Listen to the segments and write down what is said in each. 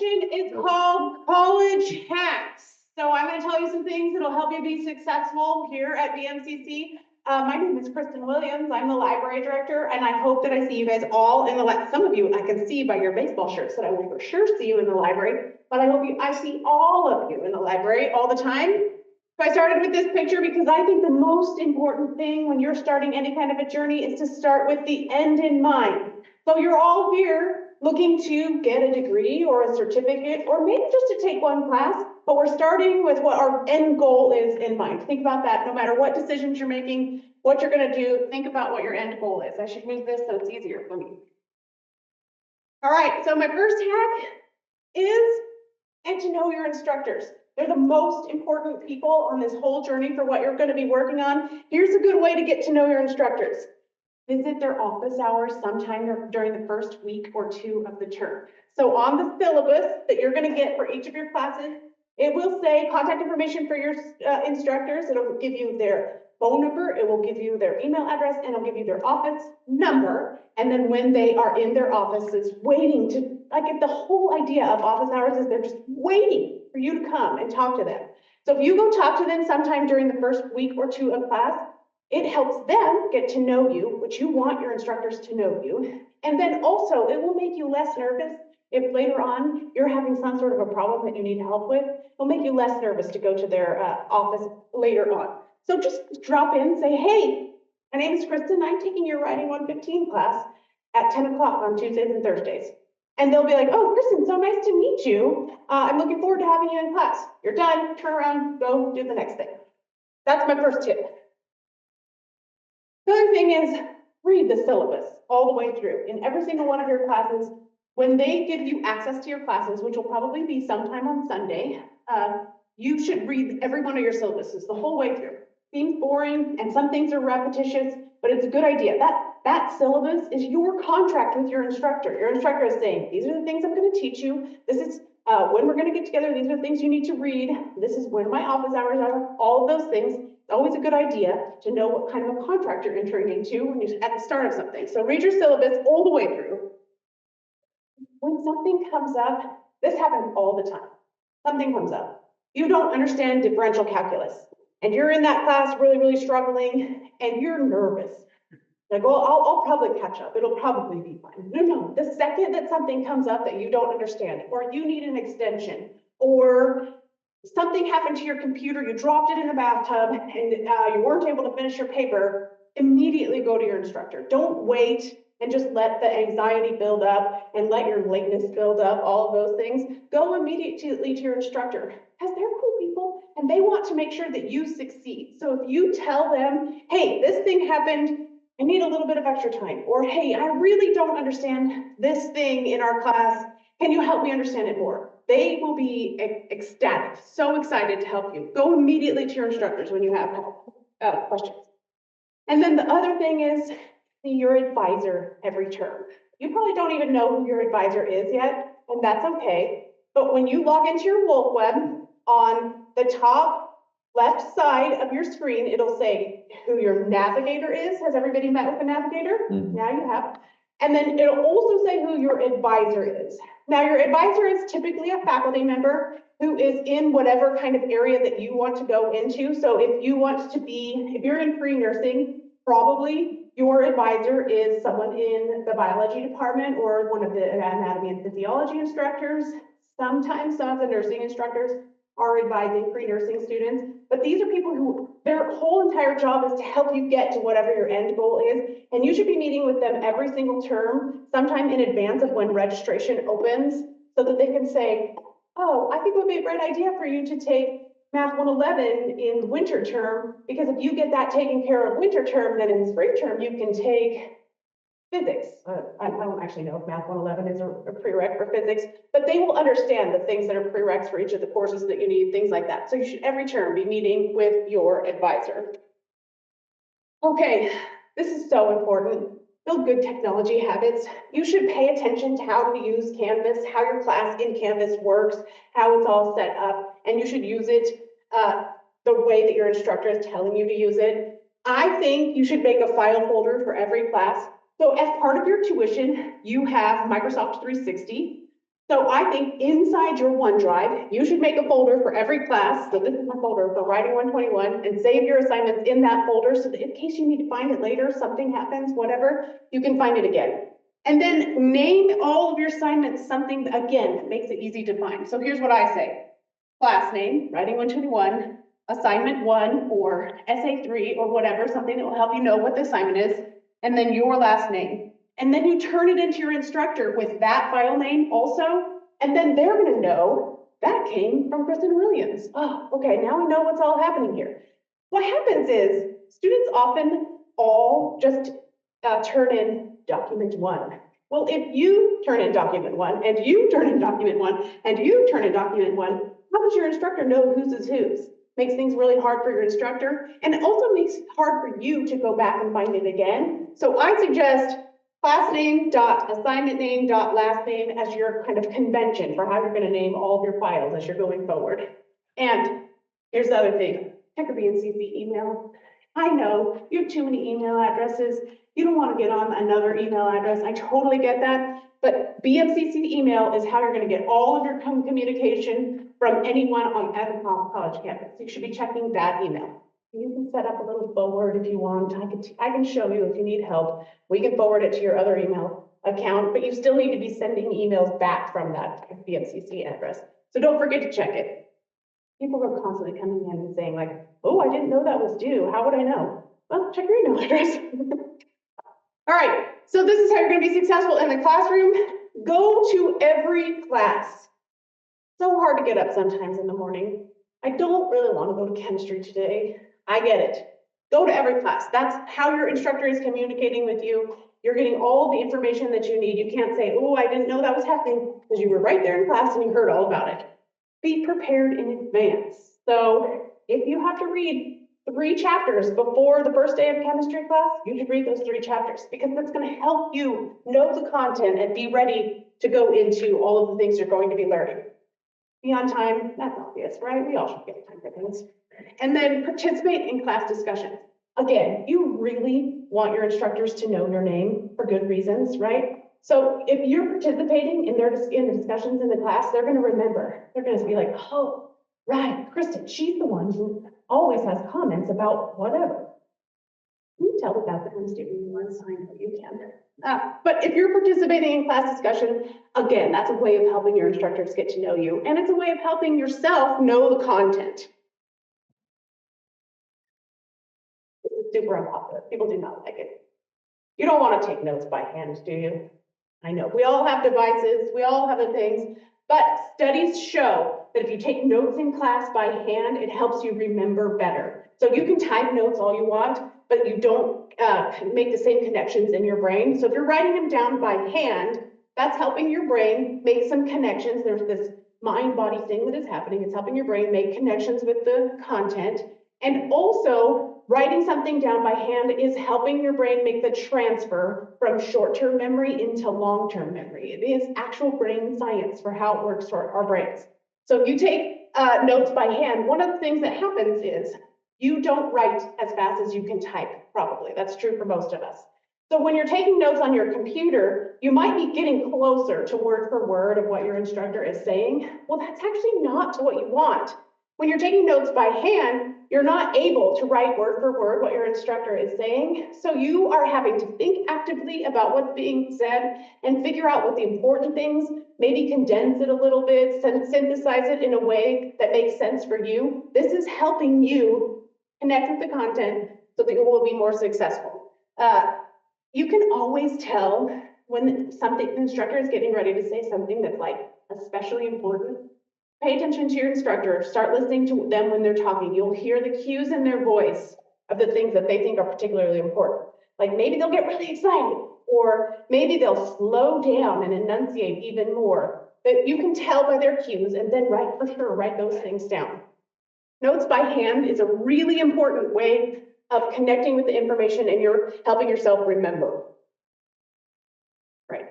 section is called College Hacks. So I'm going to tell you some things that'll help you be successful here at BMCC. My name is Kristen Williams. I'm the library director, and I hope that I see you guys all in the some of you I can see by your baseball shirts that I will for sure see you in the library, but I see all of you in the library all the time. So I started with this picture because I think the most important thing when you're starting any kind of a journey is to start with the end in mind. So you're all here looking to get a degree or a certificate, or maybe just to take one class, but we're starting with what our end goal is in mind. Think about that. No matter what decisions you're making, what you're going to do, think about what your end goal is. I should move this so it's easier for me. All right, so my first hack is get to know your instructors. They're the most important people on this whole journey for what you're going to be working on. Here's a good way to get to know your instructors. Visit their office hours sometime during the first week or two of the term. So on the syllabus that you're going to get for each of your classes, it will say contact information for your instructors. It'll give you their phone number, it will give you their email address, and it'll give you their office number. And then when they are in their offices waiting to, like, the whole idea of office hours is they're just waiting for you to come and talk to them. So if you go talk to them sometime during the first week or two of class, it helps them get to know you, which you want your instructors to know you. And then also, it will make you less nervous if later on you're having some sort of a problem that you need help with. It'll make you less nervous to go to their office later on. So just drop in, say, hey, my name is Kristen. I'm taking your Writing 115 class at 10 o'clock on Tuesdays and Thursdays. And they'll be like, oh, Kristen, so nice to meet you. I'm looking forward to having you in class. You're done, turn around, go do the next thing. That's my first tip. The other thing is read the syllabus all the way through. In every single one of your classes, when they give you access to your classes, which will probably be sometime on Sunday, you should read every one of your syllabuses the whole way through. Seems boring and some things are repetitious, but it's a good idea. That syllabus is your contract with your instructor. Your instructor is saying, these are the things I'm going to teach you. This is when we're going to get together. These are the things you need to read. This is when my office hours are, all of those things. It's always a good idea to know what kind of a contract you're entering into when you're at the start of something. So read your syllabus all the way through. When something comes up, this happens all the time. Something comes up. You don't understand differential calculus, and you're in that class really, really struggling, and you're nervous. Like, well, I'll probably catch up. It'll probably be fine. No. The second that something comes up that you don't understand, or you need an extension, or something happened to your computer, you dropped it in the bathtub, and you weren't able to finish your paper, immediately go to your instructor. Don't wait and just let the anxiety build up and let your lateness build up, all of those things. Go immediately to your instructor, because they're cool people, and they want to make sure that you succeed. So if you tell them, hey, this thing happened, I need a little bit of extra time, or hey, I really don't understand this thing in our class, can you help me understand it more? They will be ecstatic, so excited to help you. Go immediately to your instructors when you have questions. And then the other thing is, see your advisor every term. You probably don't even know who your advisor is yet, and that's okay. But when you log into your Wolf Web, on the top left side of your screen, it'll say who your navigator is. Has everybody met with a navigator? Mm-hmm. Now you have. And then it'll also say who your advisor is. Now, your advisor is typically a faculty member who is in whatever kind of area that you want to go into. So if you want to be, if you're in pre-nursing, probably your advisor is someone in the biology department or one of the anatomy and physiology instructors. Sometimes some of the nursing instructors are advising pre-nursing students, but these are people who their whole entire job is to help you get to whatever your end goal is, and you should be meeting with them every single term, sometime in advance of when registration opens, so that they can say, oh, I think it would be a great idea for you to take Math 111 in winter term, because if you get that taken care of winter term, then in spring term you can take physics. I don't actually know if Math 111 is a prereq for physics, but they will understand the things that are prereqs for each of the courses that you need, things like that. So you should every term be meeting with your advisor. Okay, this is so important. Build good technology habits. You should pay attention to how to use Canvas, how your class in Canvas works, how it's all set up, and you should use it the way that your instructor is telling you to use it. I think you should make a file folder for every class. So as part of your tuition, you have Microsoft 360. So I think inside your OneDrive, you should make a folder for every class. So this is my folder for Writing 121, and save your assignments in that folder so that in case you need to find it later, something happens, whatever, you can find it again. And then name all of your assignments something, again, that makes it easy to find. So here's what I say. Class name, Writing 121, assignment 1 or essay 3 or whatever, something that will help you know what the assignment is, and then your last name. And then you turn it into your instructor with that file name also, and then they're gonna know that came from Kristen Williams. Oh, okay, now we know what's all happening here. What happens is students often all just turn in document 1. Well, if you turn in document 1 and you turn in document 1 and you turn in document 1, how does your instructor know whose is whose? Makes things really hard for your instructor, and it also makes it hard for you to go back and find it again. So I suggest class name dot assignment name dot last name as your kind of convention for how you're going to name all of your files as you're going forward. And here's the other thing, check your BNCC email. I know you have too many email addresses. You don't want to get on another email address. I totally get that. But BMCC email is how you're going to get all of your communication from anyone on at a college campus. You should be checking that email. You can set up a little forward if you want. I can show you if you need help. We can forward it to your other email account, but you still need to be sending emails back from that BMCC address. So don't forget to check it. People are constantly coming in and saying like, oh, I didn't know that was due. How would I know? Well, check your email address. All right, so this is how you're going to be successful in the classroom. Go to every class. So hard to get up sometimes in the morning. I don't really want to go to chemistry today. I get it. Go to every class. That's how your instructor is communicating with you. You're getting all the information that you need. You can't say, oh, I didn't know that was happening, because you were right there in class and you heard all about it. Be prepared in advance. So if you have to read 3 chapters before the first day of chemistry class, you should read those 3 chapters, because that's going to help you know the content and be ready to go into all of the things you're going to be learning. Be on time, that's obvious, right? We all should get time for things. And then participate in class discussions. Again, you really want your instructors to know your name for good reasons, right? So if you're participating in the discussions in the class, they're going to remember. They're going to be like, oh, right, Kristen, she's the one who always has comments about whatever. Can you tell that that's the kind of student you want to sign? You can. But if you're participating in class discussion, again, that's a way of helping your instructors get to know you, and it's a way of helping yourself know the content. This is super unpopular. People do not like it. You don't want to take notes by hand, do you? I know, we all have devices, we all have the things, but studies show that if you take notes in class by hand, it helps you remember better. So you can type notes all you want, but you don't make the same connections in your brain. So if you're writing them down by hand, that's helping your brain make some connections. There's this mind-body thing that is happening. It's helping your brain make connections with the content. And also, writing something down by hand is helping your brain make the transfer from short-term memory into long-term memory. It is actual brain science for how it works for our brains. So if you take notes by hand, one of the things that happens is you don't write as fast as you can type, probably. That's true for most of us. So when you're taking notes on your computer, you might be getting closer to word for word of what your instructor is saying. Well, that's actually not what you want. When you're taking notes by hand, you're not able to write word for word what your instructor is saying. So you are having to think actively about what's being said and figure out what the important things, maybe condense it a little bit, synthesize it in a way that makes sense for you. This is helping you connect with the content so that you will be more successful. You can always tell when the instructor is getting ready to say something that's like especially important. Pay attention to your instructor. Start listening to them when they're talking. You'll hear the cues in their voice of the things that they think are particularly important. Like maybe they'll get really excited, or maybe they'll slow down and enunciate even more. But you can tell by their cues, and then write those things down. Notes by hand is a really important way of connecting with the information, and you're helping yourself remember. Right.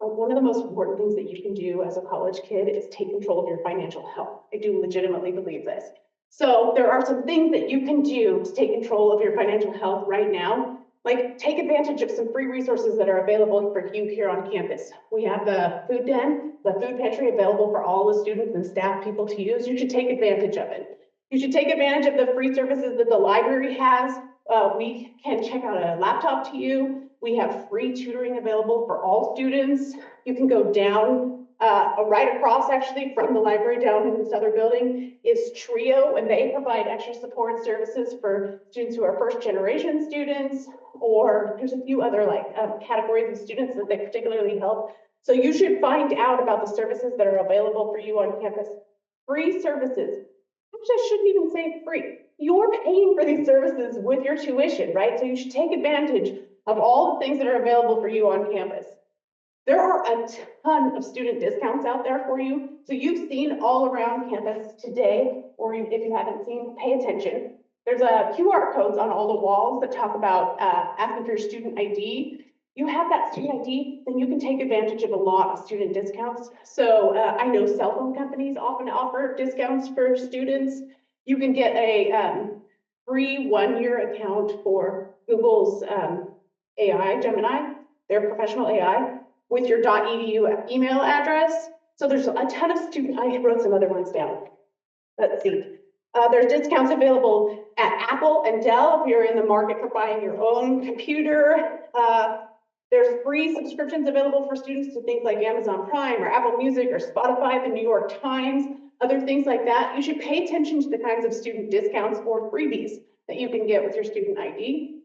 One of the most important things that you can do as a college kid is take control of your financial health. I do legitimately believe this. So there are some things that you can do to take control of your financial health right now. Like, take advantage of some free resources that are available for you here on campus. We have the food den, the food pantry available for all the students and staff people to use. You should take advantage of it. You should take advantage of the free services that the library has. We can check out a laptop to you. We have free tutoring available for all students. You can go down, right across actually from the library down in this other building is Trio, and they provide extra support services for students who are first generation students, or there's a few other categories of students that they particularly help. So you should find out about the services that are available for you on campus. Free services. Actually, I shouldn't even say free. You're paying for these services with your tuition, right? So you should take advantage of all the things that are available for you on campus. There are a ton of student discounts out there for you. So you've seen all around campus today, or if you haven't seen, pay attention. There's a QR codes on all the walls that talk about asking for your student ID. You have that student ID, then you can take advantage of a lot of student discounts. So I know cell phone companies often offer discounts for students. You can get a free 1-year account for Google's AI, Gemini, their professional AI, with your .edu email address. So there's a ton of student, I wrote some other ones down. Let's see. There's discounts available at Apple and Dell if you're in the market for buying your own computer. There's free subscriptions available for students to things like Amazon Prime or Apple Music or Spotify, the New York Times, other things like that. You should pay attention to the kinds of student discounts or freebies that you can get with your student ID.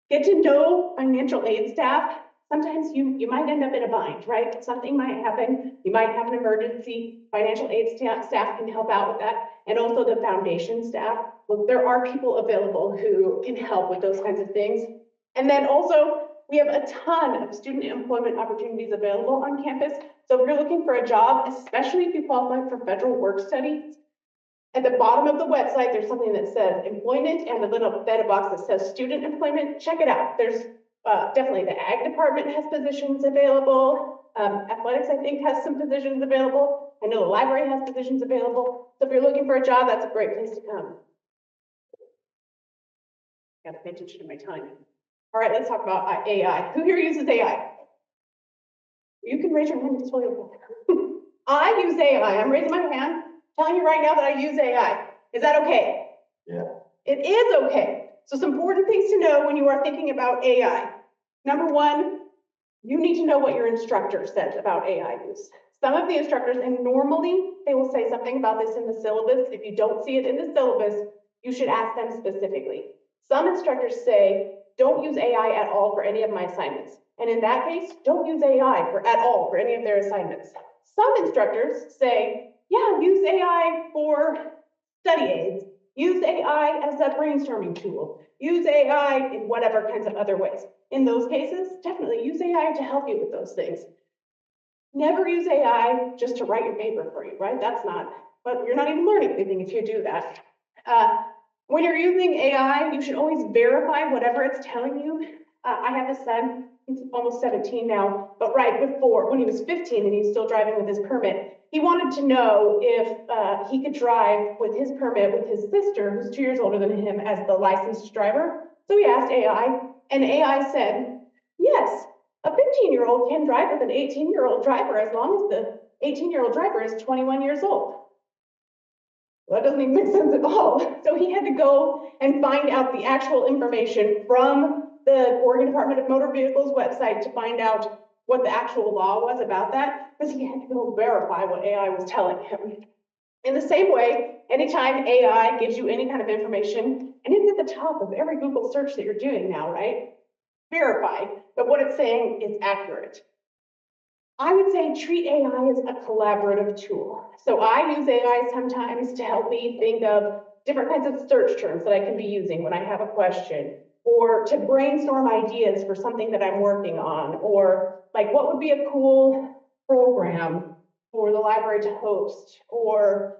Get to know financial aid staff. Sometimes you might end up in a bind, right? Something might happen. You might have an emergency. Financial aid staff can help out with that. And also the foundation staff. Look, there are people available who can help with those kinds of things. And then also, we have a ton of student employment opportunities available on campus. So if you're looking for a job, especially if you qualify for federal work study, at the bottom of the website, there's something that says employment and a little data box that says student employment. Check it out. There's definitely the ag department has positions available. Athletics, I think, has some positions available. I know the library has positions available. So if you're looking for a job, that's a great place to come. Got to pay attention to my time. All right, let's talk about AI. Who here uses AI? You can raise your hand as well. I use AI. I'm raising my hand, telling you right now that I use AI. Is that okay? Yeah. It is okay. So some important things to know when you are thinking about AI. Number one, you need to know what your instructor said about AI use. Some of the instructors, and normally they will say something about this in the syllabus. If you don't see it in the syllabus, you should ask them specifically. Some instructors say, don't use AI at all for any of my assignments. And in that case, don't use AI at all for any of their assignments. Some instructors say, yeah, use AI for study aids. Use AI as a brainstorming tool. Use AI in whatever kinds of other ways. In those cases, definitely use AI to help you with those things. Never use AI just to write your paper for you, right? That's not, but you're not even learning anything if you do that. When you're using AI, you should always verify whatever it's telling you. I have a son, he's almost 17 now, but right before, when he was 15 and he's still driving with his permit, he wanted to know if he could drive with his permit with his sister, who's 2 years older than him, as the licensed driver. So he asked AI, and AI said, yes, a 15-year-old can drive with an 18-year-old driver as long as the 18-year-old driver is 21 years old. Well, that doesn't even make sense at all. So he had to go and find out the actual information from the Oregon Department of Motor Vehicles website to find out what the actual law was about that, because he had to go verify what AI was telling him. In the same way, anytime AI gives you any kind of information, and it's at the top of every Google search that you're doing now, right? Verify that what it's saying is accurate. I would say treat AI as a collaborative tool. So I use AI sometimes to help me think of different kinds of search terms that I can be using when I have a question, or to brainstorm ideas for something that I'm working on, or like what would be a cool program for the library to host, or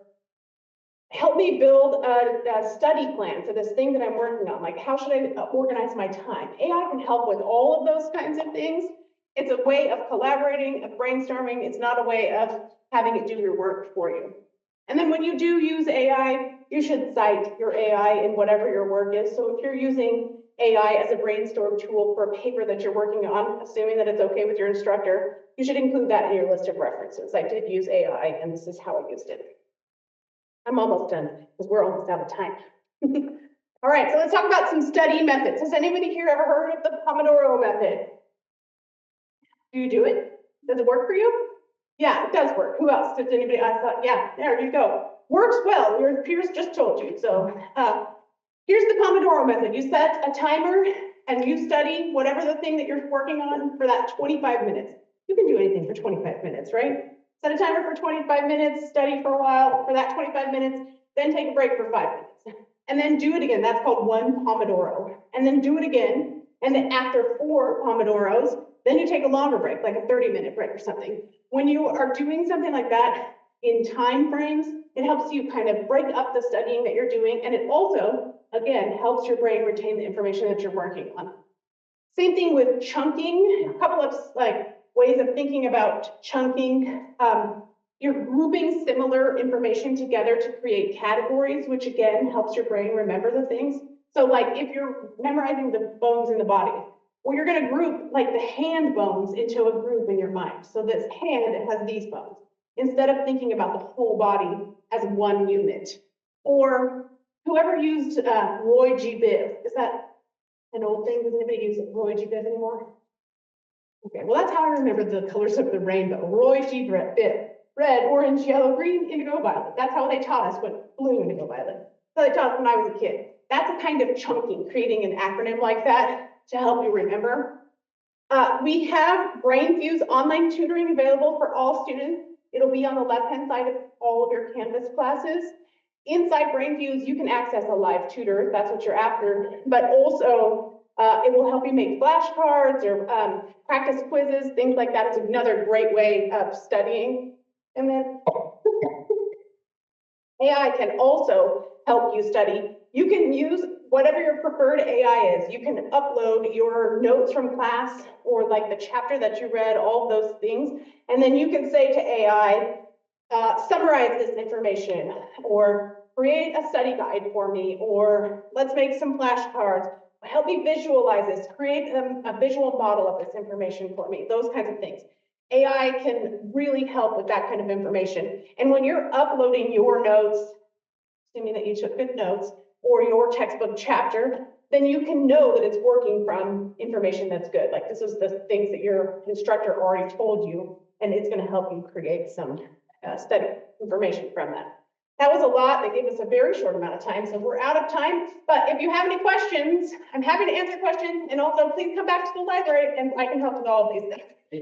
help me build a study plan for this thing that I'm working on. Like, how should I organize my time? AI can help with all of those kinds of things. It's a way of collaborating, of brainstorming. It's not a way of having it do your work for you. And then when you do use AI, you should cite your AI in whatever your work is. So if you're using AI as a brainstorm tool for a paper that you're working on, assuming that it's okay with your instructor, you should include that in your list of references. I did use AI, and this is how I used it. I'm almost done, because we're almost out of time. All right, so let's talk about some study methods. Has anybody here ever heard of the Pomodoro method? Do you do it? Does it work for you? Yeah, it does work. Who else? Does anybody? I thought, yeah, there you go. Works well. Your peers just told you. So here's the Pomodoro method. You set a timer and you study whatever the thing that you're working on for that 25 minutes. You can do anything for 25 minutes, right? Set a timer for 25 minutes, study for a while for that 25 minutes, then take a break for 5 minutes. And then do it again. That's called one Pomodoro. And then do it again. And then after 4 Pomodoros, then you take a longer break, like a 30-minute break or something. When you are doing something like that in time frames, it helps you kind of break up the studying that you're doing. And it also, again, helps your brain retain the information that you're working on. Same thing with chunking. A couple of ways of thinking about chunking. You're grouping similar information together to create categories, which again helps your brain remember the things. So like if you're memorizing the bones in the body, well, you're going to group like the hand bones into a group in your mind. So this hand, it has these bones, instead of thinking about the whole body as one unit. Or whoever used Roy G. Biv, is that an old thing? Does anybody use Roy G. Biv anymore? Okay, well, that's how I remember the colors of the rainbow. Roy G. Biv. Red, orange, yellow, green, indigo, violet. That's how they taught us what blue, indigo, violet. So they taught us when I was a kid. That's a kind of chunking, creating an acronym like that to help you remember. We have BrainFuse online tutoring available for all students. It'll be on the left-hand side of all of your Canvas classes. Inside BrainFuse, you can access a live tutor if that's what you're after, but also it will help you make flashcards or practice quizzes, things like that. It's another great way of studying. And then AI can also help you study. You can use whatever your preferred AI is. You can upload your notes from class or like the chapter that you read, all of those things. And then you can say to AI, summarize this information, or create a study guide for me, or let's make some flashcards. Help me visualize this, create a visual model of this information for me, those kinds of things. AI can really help with that kind of information. And when you're uploading your notes, assuming that you took good notes, or your textbook chapter, then you can know that it's working from information that's good. Like this is the things that your instructor already told you, and it's going to help you create some study information from that. That was a lot. They gave us a very short amount of time, so we're out of time. But if you have any questions, I'm happy to answer questions. And also, please come back to the library, and I can help with all of these things.